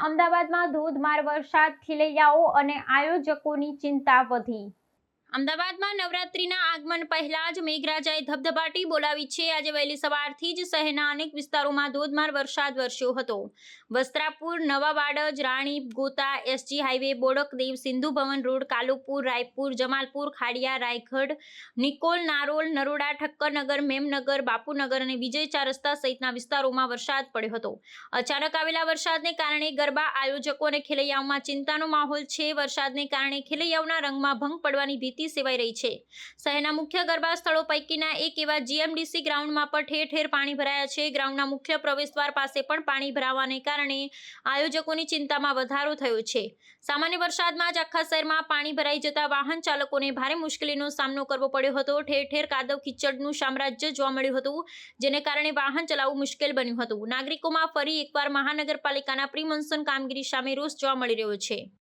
અમદાવાદમાં ધોધમાર વરસાદ, ખેલૈયાઓ અને આયોજકોની ચિંતા વધી। અમદાવાદમાં નવરાત્રીના આગમન પહેલા જ મેઘરાજાએ ધબધબાટી બોલાવી છે। આજે વહેલી સવારથી જ શહેરના અનેક વિસ્તારોમાં ધોધમાર વરસાદ વરસ્યો હતો। વસ્ત્રાપુર, નવા વાડજ, રાણી, ગોતા, SG highway, Bodakdev, Sindhu Bhavan road, Kalupur, Raipur, Jamalpur, Khadia, Raigad, Nikol, Narol, Naroda, Thakkarnagar, Memnagar, Bapunagar અને વિજય 4 રસ્તા સહિતના વિસ્તારોમાં વરસાદ પડ્યો હતો। અચાનક આવેલા વરસાદને કારણે ગરબા આયોજકો અને ખેલૈયાઓમાં ચિંતાનો માહોલ છે। વરસાદને કારણે ખેલૈયાઓના રંગમાં ભંગ પડવાની ભીતિ સેવાઈ રહી છે। શહેરના મુખ્ય ગરબા સ્થળો પૈકીના એક એવા જીએમડીસી ગ્રાઉન્ડમાં પણ ઠેર ઠેર પાણી ભરાયા છે। ગ્રાઉન્ડના મુખ્ય પ્રવેશદ્વાર પાસે પણ પાણી ભરાવાને કારણે આયોજકોની ચિંતામાં વધારો થયો છે। સામાન્ય વરસાદમાં જ આખા શહેરમાં પાણી ભરાઈ જતા વાહન ચાલકોને ભારે મુશ્કેલીનો સામનો કરવો પડ્યો હતો। ઠેર ઠેર કાદવ કીચડનું સામ્રાજ્ય જોવા મળ્યું હતું, જેને કારણે વાહન ચલાવવું મુશ્કેલ બન્યું હતું। નાગરિકોમાં ફરી એકવાર મહાનગરપાલિકાના પ્રી મોન્સૂન કામગીરી સામે રોષ જોવા મળી રહ્યો છે।